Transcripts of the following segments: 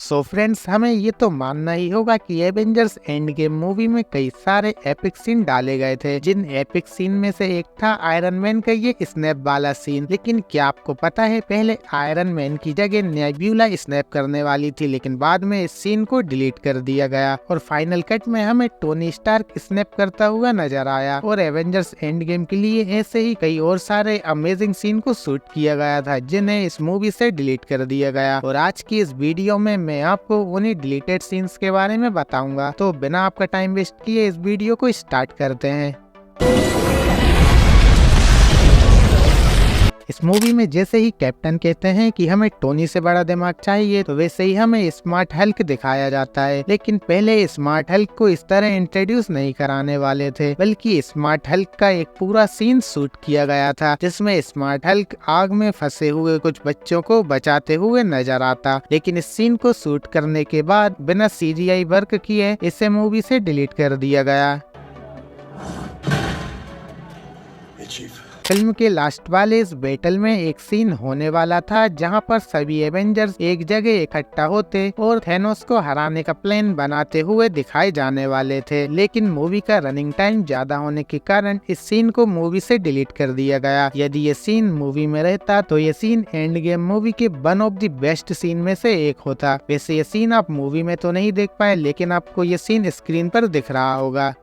So friends, हमें ये तो मानना ही होगा कि एवेंजर्स एंड गेम मूवी में कई सारे एपिक सीन डाले गए थे। जिन एपिक सीन में से एक था आयरन मैन का ये स्नैप वाला सीन। लेकिन क्या आपको पता है, पहले आयरन मैन की जगह नेब्यूला स्नैप करने वाली थी, लेकिन बाद में इस सीन को डिलीट कर दिया गया और फाइनल कट में हमें टोनी स्टार्क स्नैप करता हुआ नजर आया। और एवेंजर्स एंड गेम के लिए ऐसे ही कई और सारे अमेजिंग सीन को शूट किया गया था, जिन्हें इस मूवी से डिलीट कर दिया गया। और आज की इस वीडियो में मैं आपको उन्हीं डिलीटेड सीन्स के बारे में बताऊंगा। तो बिना आपका टाइम वेस्ट किए इस वीडियो को स्टार्ट करते हैं। इस मूवी में जैसे ही कैप्टन कहते हैं कि हमें टोनी से बड़ा दिमाग चाहिए, तो वैसे ही हमें स्मार्ट हल्क दिखाया जाता है। लेकिन पहले स्मार्ट हल्क को इस तरह इंट्रोड्यूस नहीं कराने वाले थे, बल्कि स्मार्ट हल्क का एक पूरा सीन शूट किया गया था, जिसमें स्मार्ट हल्क आग में फंसे हुए कुछ बच्चों को बचाते हुए नजर आता। लेकिन इस सीन को शूट करने के बाद बिना CGI वर्क किए इसे मूवी से डिलीट कर दिया गया। फिल्म के लास्ट वाले इस बैटल में एक सीन होने वाला था, जहां पर सभी एवेंजर्स एक जगह इकट्ठा होते और थैनोस को हराने का प्लान बनाते हुए दिखाए जाने वाले थे। लेकिन मूवी का रनिंग टाइम ज्यादा होने के कारण इस सीन को मूवी से डिलीट कर दिया गया। यदि ये सीन मूवी में रहता तो ये सीन एंड गेम मूवी के one of the best scene में से एक होता। वैसे ये सीन आप मूवी में तो नहीं देख पाए, लेकिन आपको ये सीन स्क्रीन पर दिख रहा होगा।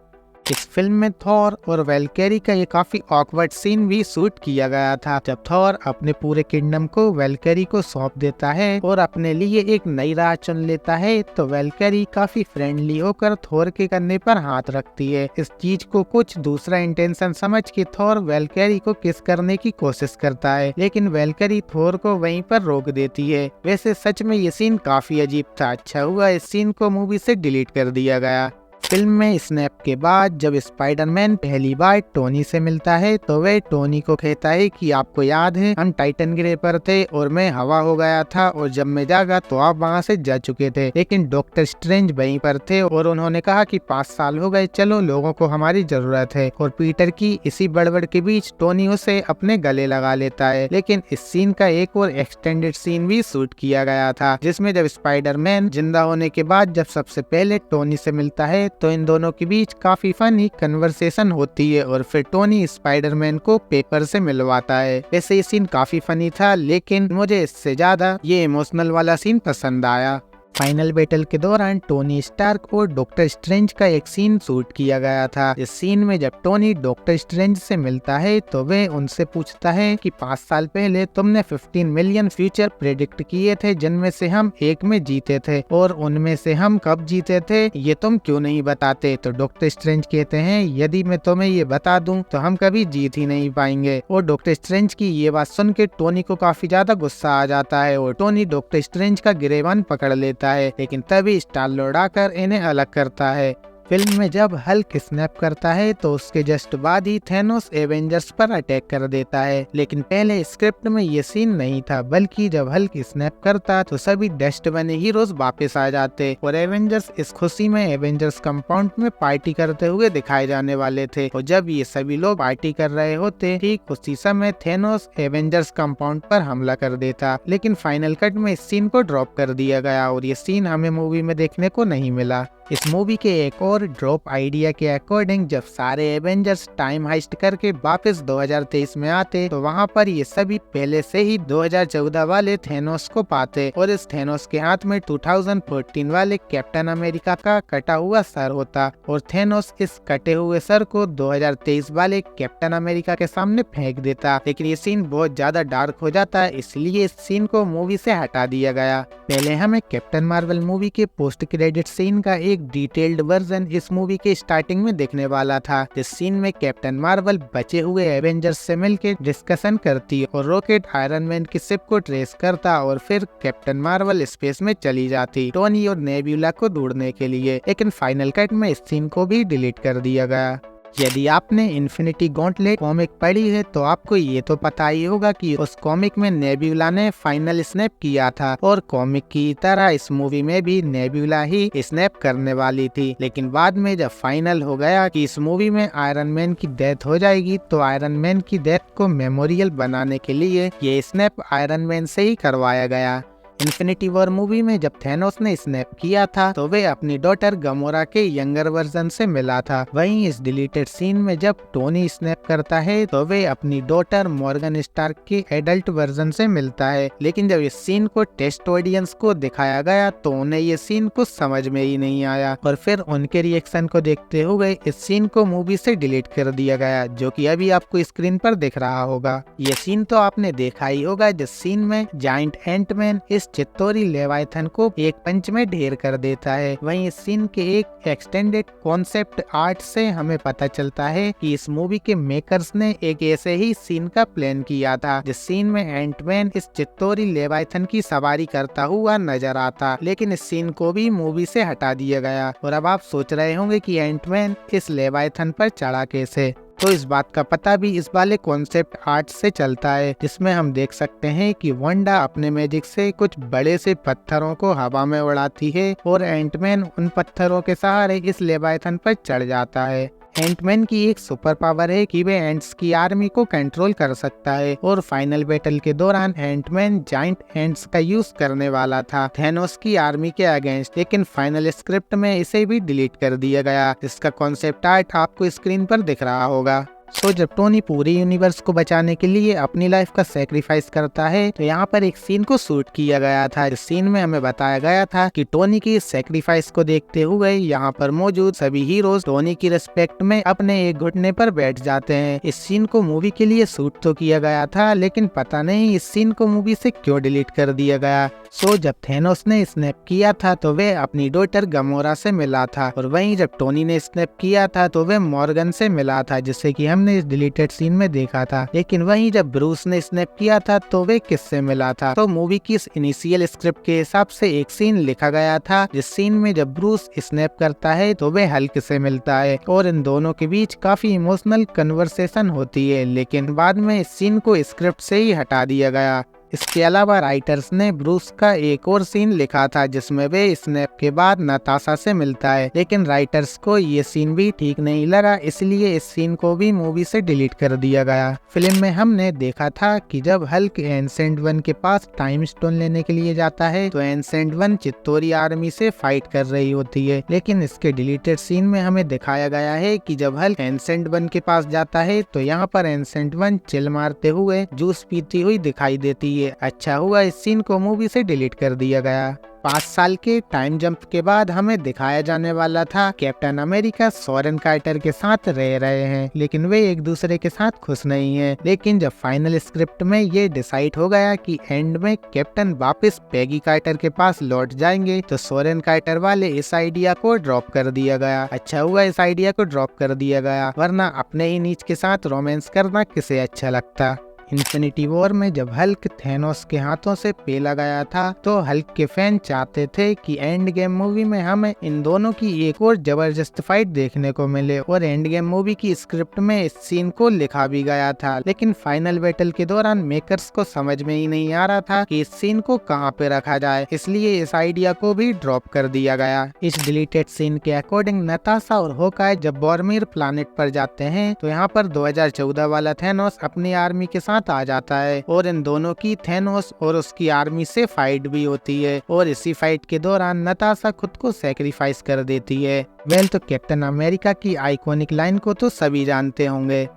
इस फिल्म में थॉर और वेलकैरी का ये काफी ऑकवर्ड सीन भी शूट किया गया था, जब थॉर अपने पूरे किंगडम को वेलकैरी को सौंप देता है और अपने लिए एक नई राह चुन लेता है, तो वेलकैरी काफी फ्रेंडली होकर थॉर के कंधे पर हाथ रखती है। इस चीज को कुछ दूसरा इंटेंशन समझ के थॉर वेलकैरी को किस करने की कोशिश करता है, लेकिन वेलकैरी थॉर को वहीं पर रोक देती है। वैसे सच में ये सीन काफी अजीब था। अच्छा हुआ इस सीन को मूवी से डिलीट कर दिया गया। फिल्म में स्नैप के बाद जब स्पाइडरमैन पहली बार टोनी से मिलता है, तो वह टोनी को कहता है कि आपको याद है हम टाइटन ग्रे पर थे और मैं हवा हो गया था, और जब मैं जागा तो आप वहां से जा चुके थे। लेकिन डॉक्टर स्ट्रेंज वहीं पर थे और उन्होंने कहा कि 5 साल हो गए, चलो लोगों को हमारी जरूरत है। और पीटर की इसी बड़बड़ के बीच टोनी उसे अपने गले लगा लेता है। लेकिन इस सीन का एक और एक्सटेंडेड सीन भी शूट किया गया था, जिसमें जब स्पाइडरमैन जिंदा होने के बाद जब सबसे पहले टोनी से मिलता है, तो इन दोनों के बीच काफी फनी कन्वर्सेशन होती है और फिर टोनी स्पाइडरमैन को पेपर से मिलवाता है। वैसे ये सीन काफी फनी था, लेकिन मुझे इससे ज्यादा ये इमोशनल वाला सीन पसंद आया। फाइनल बैटल के दौरान टोनी स्टार्क और डॉक्टर स्ट्रेंज का एक सीन शूट किया गया था। इस सीन में जब टोनी डॉक्टर स्ट्रेंज से मिलता है, तो वह उनसे पूछता है कि 5 साल पहले तुमने 15 मिलियन फ्यूचर प्रेडिक्ट किए थे, जिनमें से हम एक में जीते थे, और उनमें से हम कब जीते थे ये तुम क्यों नहीं बताते। तो डॉक्टर स्ट्रेंज कहते हैं, यदि मैं तुम्हें ये बता दूं तो हम कभी जीत ही नहीं पाएंगे। और डॉक्टर स्ट्रेंज की ये बात सुन के टोनी को काफी ज्यादा गुस्सा आ जाता है और टोनी डॉक्टर स्ट्रेंज का गिरेबान पकड़ लेता है। लेकिन तभी स्टार लॉर्ड आकर इन्हें अलग करता है। फिल्म में जब हल्क स्नैप करता है, तो उसके जस्ट बाद ही थैनोस एवेंजर्स पर अटैक कर देता है। लेकिन पहले स्क्रिप्ट में ये सीन नहीं था, बल्कि जब हल्क स्नैप करता तो सभी डस्ट बने हीरोज वापस आ जाते और एवेंजर्स इस खुशी में एवेंजर्स कंपाउंड में पार्टी करते हुए दिखाए जाने वाले थे। और जब ये सभी लोग पार्टी कर रहे होते, ठीक उसी समय थैनोस एवेंजर्स कंपाउंड पर हमला कर देता। लेकिन फाइनल कट में इस सीन को ड्रॉप कर दिया गया और ये सीन हमें मूवी में देखने को नहीं मिला। इस मूवी के एक और ड्रॉप आइडिया के अकॉर्डिंग जब सारे एवेंजर्स टाइम हाइस्ट करके वापस 2023 में आते, तो वहां पर ये सभी पहले से ही 2014 वाले थैनोस को पाते और इस थैनोस के हाथ में 2014 वाले कैप्टन अमेरिका का कटा हुआ सर होता और थैनोस इस कटे हुए सर को 2023 वाले कैप्टन अमेरिका के सामने फेंक देता। लेकिन ये सीन बहुत ज्यादा डार्क हो जाता है, इसलिए इस सीन को मूवी से हटा दिया गया। पहले हमें कैप्टन मार्वल मूवी के पोस्ट क्रेडिट सीन का एक डिटेल्ड वर्जन इस मूवी के स्टार्टिंग में देखने वाला था। इस सीन में कैप्टन मार्वल बचे हुए एवेंजर्स से मिलकर डिस्कशन करती और रॉकेट आयरन मैन की शिप को ट्रेस करता और फिर कैप्टन मार्वल स्पेस में चली जाती टोनी और नेब्यूला को ढूंढने के लिए। लेकिन फाइनल कट में इस सीन को भी डिलीट कर दिया गया। यदि आपने इन्फिनिटी गॉन्टलेट कॉमिक पढ़ी है, तो आपको ये तो पता ही होगा कि उस कॉमिक में नेब्यूला ने फाइनल स्नैप किया था और कॉमिक की तरह इस मूवी में भी नेब्यूला ही स्नैप करने वाली थी। लेकिन बाद में जब फाइनल हो गया कि इस मूवी में आयरन मैन की डेथ हो जाएगी, तो आयरन मैन की डेथ को मेमोरियल बनाने के लिए ये स्नैप आयरन मैन से ही करवाया गया। इन्फिनिटी वॉर मूवी में जब थैनोस ने स्नैप किया था तो वे अपनी डॉटर गमोरा के यंगर वर्जन से मिला था। वहीं इस डिलीटेड सीन में जब टोनी स्नैप करता है तो वे अपनी डॉटर मॉर्गन स्टार्क के एडल्ट वर्जन से मिलता है। लेकिन जब इस सीन को टेस्ट ऑडियंस को दिखाया गया तो उन्हें ये सीन कुछ समझ में ही नहीं आया और फिर उनके रिएक्शन को देखते हुए इस सीन को मूवी से डिलीट कर दिया गया, जो कि अभी आपको स्क्रीन पर दिख रहा होगा। ये सीन तो आपने देखा ही होगा जिस सीन में जायंट एंटमैन इस चित्तौरी लेवाइथन को एक पंच में ढेर कर देता है। वहीं इस सीन के एक एक्सटेंडेड कॉन्सेप्ट आर्ट से हमें पता चलता है कि इस मूवी के मेकर्स ने एक ऐसे ही सीन का प्लान किया था जिस सीन में एंटमैन इस चित्तौरी लेवाइथन की सवारी करता हुआ नजर आता, लेकिन इस सीन को भी मूवी से हटा दिया गया। और अब आप सोच रहे होंगे कि एंटमैन इस लेवाइथन पर चढ़ा कैसे, तो इस बात का पता भी इस वाले कॉन्सेप्ट आर्ट से चलता है, जिसमें हम देख सकते हैं कि वांडा अपने मैजिक से कुछ बड़े से पत्थरों को हवा में उड़ाती है और एंटमैन उन पत्थरों के सहारे इस लेवाइथन पर चढ़ जाता है। एंटमैन की एक सुपर पावर है कि वे एंट्स की आर्मी को कंट्रोल कर सकता है और फाइनल बैटल के दौरान एंटमैन जाइंट एंट्स का यूज करने वाला था थैनोस की आर्मी के अगेंस्ट, लेकिन फाइनल स्क्रिप्ट में इसे भी डिलीट कर दिया गया, जिसका कॉन्सेप्ट आर्ट आपको स्क्रीन पर दिख रहा होगा। जब टोनी पूरे यूनिवर्स को बचाने के लिए अपनी लाइफ का सेक्रीफाइस करता है तो यहाँ पर एक सीन को शूट किया गया था। इस सीन में हमें बताया गया था कि टोनी की सेक्रीफाइस को देखते हुए यहाँ पर मौजूद सभी हीरोज टोनी की रिस्पेक्ट में अपने एक घुटने पर बैठ जाते हैं। इस सीन को मूवी के लिए शूट तो किया गया था, लेकिन पता नहीं इस सीन को मूवी से क्यों डिलीट कर दिया गया। जब थैनोस ने स्नैप किया था तो वे अपनी डॉटर गमोरा से मिला था और वहीं जब टोनी ने स्नैप किया था तो वे मॉर्गन से मिला था, जिससे कि हमने इस डिलीटेड सीन में देखा था। लेकिन वहीं जब ब्रूस ने स्नैप किया था तो वे किससे मिला था, तो मूवी की इस इनिशियल स्क्रिप्ट के हिसाब से एक सीन लिखा गया था जिस सीन में जब ब्रूस स्नैप करता है तो वे हल्क से मिलता है और इन दोनों के बीच काफी इमोशनल कन्वर्सेशन होती है, लेकिन बाद में इस सीन को स्क्रिप्ट से ही हटा दिया गया। इसके अलावा राइटर्स ने ब्रूस का एक और सीन लिखा था जिसमें वे स्नैप के बाद नताशा से मिलता है, लेकिन राइटर्स को ये सीन भी ठीक नहीं लगा, इसलिए इस सीन को भी मूवी से डिलीट कर दिया गया। फिल्म में हमने देखा था कि जब हल्क एंसेंट वन के पास टाइम स्टोन लेने के लिए जाता है तो एंसेंट वन चित्तौरी आर्मी से फाइट कर रही होती है, लेकिन इसके डिलीटेड सीन में हमें दिखाया गया है कि जब हल्क एंसेंट वन के पास जाता है तो यहाँ पर एंसेंट वन चिल मारते हुए जूस पीती हुई दिखाई देती है। अच्छा हुआ इस सीन को मूवी से डिलीट कर दिया गया। 5 साल के टाइम जंप के बाद हमें दिखाया जाने वाला था कैप्टन अमेरिका सोरेन कार्टर के साथ रह रहे हैं, लेकिन वे एक दूसरे के साथ खुश नहीं हैं। लेकिन जब फाइनल स्क्रिप्ट में ये डिसाइड हो गया कि एंड में कैप्टन वापस पैगी कार्टर के पास लौट जाएंगे तो सोरेन कार्टर वाले इस आइडिया को ड्रॉप कर दिया गया। अच्छा हुआ इस आइडिया को ड्रॉप कर दिया गया, वरना अपने ही नीच के साथ रोमांस करना किसे अच्छा लगता। इन्फिनिटी वॉर में जब हल्क थैनोस के हाथों से पेला गया था तो हल्क के फैन चाहते थे कि एंड गेम मूवी में हमें इन दोनों की एक और जबरदस्त फाइट देखने को मिले और एंड गेम मूवी की स्क्रिप्ट में इस सीन को लिखा भी गया था, लेकिन फाइनल बैटल के दौरान मेकर्स को समझ में ही नहीं आ रहा था कि इस सीन को कहां पे रखा जाए, इसलिए इस आइडिया को भी ड्रॉप कर दिया गया। इस डिलीटेड सीन के अकॉर्डिंग नताशा और होकाय जब बॉर्मीर प्लानेट पर जाते हैं तो यहाँ पर 2014 वाला थैनोस अपनी आर्मी के साथ आ जाता है और इन दोनों की थैनोस और उसकी आर्मी से फाइट भी होती है और इसी फाइट के दौरान नताशा खुद को सेक्रीफाइस कर देती है। तो कैप्टन अमेरिका की आइकॉनिक लाइन को तो सभी जानते होंगे,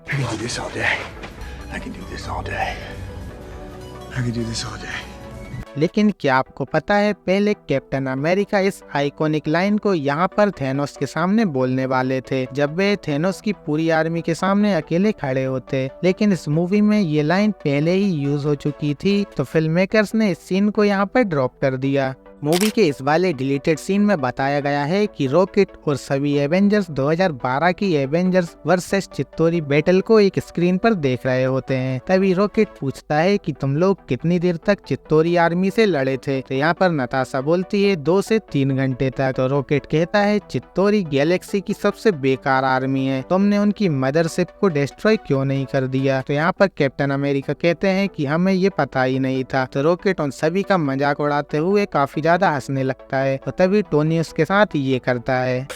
लेकिन क्या आपको पता है पहले कैप्टन अमेरिका इस आइकॉनिक लाइन को यहाँ पर थैनोस के सामने बोलने वाले थे जब वे थैनोस की पूरी आर्मी के सामने अकेले खड़े होते, लेकिन इस मूवी में ये लाइन पहले ही यूज हो चुकी थी तो फिल्म मेकर्स ने इस सीन को यहाँ पर ड्रॉप कर दिया। मूवी के इस वाले डिलीटेड सीन में बताया गया है कि रॉकेट और सभी एवेंजर्स 2012 की एवेंजर्स वर्सेस चित्तौरी बैटल को एक स्क्रीन पर देख रहे होते हैं। तभी रॉकेट पूछता है कि तुम लोग कितनी देर तक चित्तौरी आर्मी से लड़े थे, तो यहाँ पर नताशा बोलती है 2 से 3 घंटे तक। तो रॉकेट कहता है चित्तौरी गैलेक्सी की सबसे बेकार आर्मी है, तुमने उनकी मदरशिप को डिस्ट्रॉय क्यों नहीं कर दिया। तो यहाँ पर कैप्टन अमेरिका कहते हैं कि हमें ये पता ही नहीं था। तो रॉकेट उन सभी का मजाक उड़ाते हुए काफी ज्यादा हंसने लगता है और तभी टोनी उसके साथ ये करता है।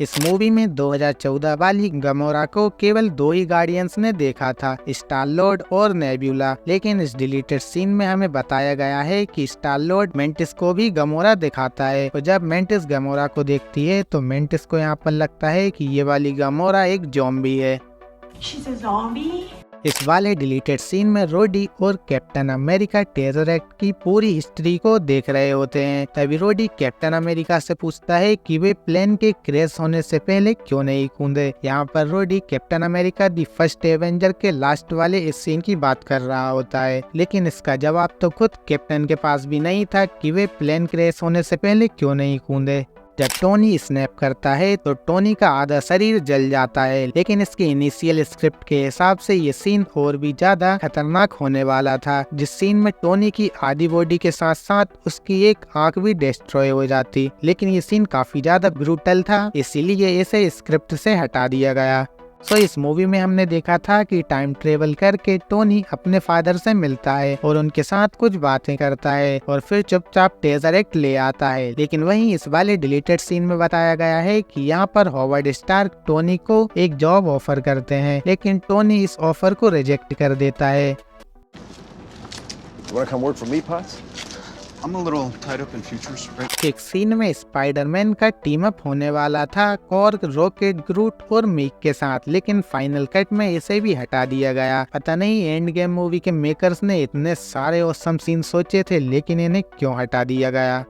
इस मूवी में 2014 वाली गमोरा को केवल 2 ही गार्डियंस ने देखा था, स्टार लॉर्ड और नेब्यूला। लेकिन इस डिलीटेड सीन में हमें बताया गया है कि स्टार लॉर्ड मेंटिस को भी गमोरा दिखाता है और जब मेंटिस गमोरा को देखती है तो मेंटिस को यहाँ पर लगता है कि ये वाली गमोरा एक ज़ॉम्बी है। She's a zombie? इस वाले डिलीटेड सीन में रोडी और कैप्टन अमेरिका टेररेक्ट की पूरी हिस्ट्री को देख रहे होते हैं। तभी रोडी कैप्टन अमेरिका से पूछता है कि वे प्लेन के क्रैश होने से पहले क्यों नहीं कूदे। यहाँ पर रोडी Captain America the first avenger के लास्ट वाले इस सीन की बात कर रहा होता है, लेकिन इसका जवाब तो खुद कैप्टन के पास भी नहीं था कि वे प्लेन क्रैश होने से पहले क्यों नहीं कूदे। जब टोनी स्नैप करता है तो टोनी का आधा शरीर जल जाता है, लेकिन इसके इनिशियल स्क्रिप्ट के हिसाब से ये सीन और भी ज्यादा खतरनाक होने वाला था, जिस सीन में टोनी की आधी बॉडी के साथ साथ उसकी एक आंख भी डिस्ट्रॉय हो जाती। लेकिन ये सीन काफी ज्यादा ब्रूटल था, इसीलिए इसे स्क्रिप्ट से हटा दिया गया। इस मूवी में हमने देखा था कि टाइम ट्रेवल करके टोनी अपने फादर से मिलता है और उनके साथ कुछ बातें करता है और फिर चुपचाप टेज़रेक्ट ले आता है। लेकिन वहीं इस वाले डिलीटेड सीन में बताया गया है कि यहाँ पर हॉवर्ड स्टार्क टोनी को एक जॉब ऑफर करते हैं, लेकिन टोनी इस ऑफर को रिजेक्ट कर देता है। एक सीन में स्पाइडरमैन का टीम अप होने वाला था कॉर्क, रॉकेट, ग्रूट और मीक के साथ, लेकिन फाइनल कट में इसे भी हटा दिया गया। पता नहीं एंड गेम मूवी के मेकर्स ने इतने सारे ऑसम सीन सोचे थे, लेकिन इन्हें क्यों हटा दिया गया।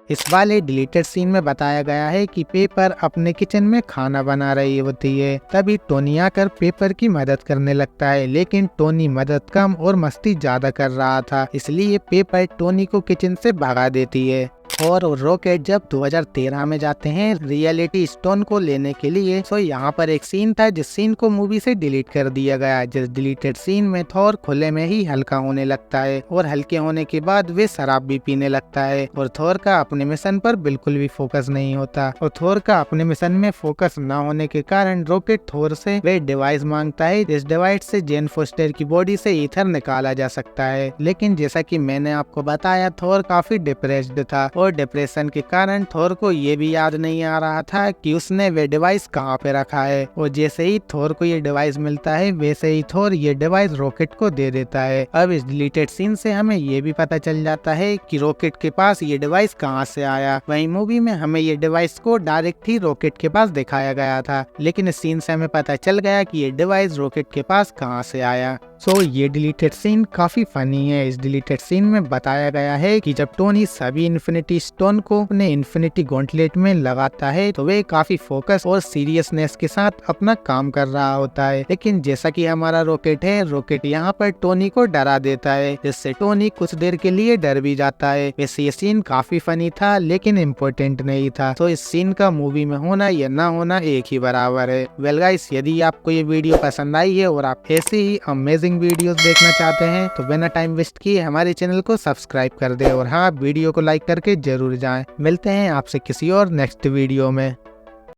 इस वाले डिलीटेड सीन में बताया गया है कि पेपर अपने किचन में खाना बना रही होती है, तभी टोनी आकर पेपर की मदद करने लगता है, लेकिन टोनी मदद कम और मस्ती ज्यादा कर रहा था, इसलिए पेपर टोनी को किचन से भगा देती है। और रॉकेट जब 2013 में जाते हैं रियलिटी स्टोन को लेने के लिए, तो यहाँ पर एक सीन था जिस सीन को मूवी से डिलीट कर दिया गया। जिस डिलीटेड सीन में थॉर खुले में ही हल्का होने लगता है और हल्के होने के बाद वे शराब भी पीने लगता है और थॉर का अपने मिशन पर बिल्कुल भी फोकस नहीं होता। और थॉर का अपने मिशन में फोकस न होने के कारण रॉकेट थॉर से वे डिवाइस मांगता है, जिस डिवाइस से जेन फोस्टर की बॉडी से ईथर निकाला जा सकता है। लेकिन जैसा कि मैंने आपको बताया, थॉर काफी डिप्रेस्ड था और डिप्रेशन के कारण थॉर को ये भी याद नहीं आ रहा था कि उसने वे डिवाइस कहाँ पे रखा है। और जैसे ही थॉर को ये डिवाइस मिलता है, वैसे ही थॉर ये डिवाइस रॉकेट को दे देता है। अब इस डिलीटेड सीन से हमें ये भी पता चल जाता है कि रॉकेट के पास ये डिवाइस कहाँ से आया। वहीं मूवी में हमें ये डिवाइस को डायरेक्ट ही रॉकेट के पास दिखाया गया था, लेकिन इस सीन से हमें पता चल गया कि ये डिवाइस रॉकेट के पास कहाँ से आया। ये डिलीटेड सीन काफी फनी है। इस डिलीटेड सीन में बताया गया है कि जब टोनी सभी इन्फिनिटी स्टोन को अपने इन्फिनिटी गॉन्टलेट में लगाता है तो वे काफी फोकस और सीरियसनेस के साथ अपना काम कर रहा होता है, लेकिन जैसा कि हमारा रॉकेट है, रॉकेट यहाँ पर टोनी को डरा देता है, जिससे टोनी कुछ देर के लिए डर भी जाता है। वैसे ये सीन काफी फनी था, लेकिन इम्पोर्टेंट नहीं था। इस सीन का मूवी में होना या ना होना एक ही बराबर है। वेल गाइस, यदि आपको ये वीडियो पसंद आई है और आप ऐसे ही अमेजिंग वीडियोस देखना चाहते हैं तो बिना टाइम वेस्ट किए हमारे चैनल को सब्सक्राइब कर दे और हाँ, वीडियो को लाइक करके जरूर जाएं। मिलते हैं आपसे किसी और नेक्स्ट वीडियो में।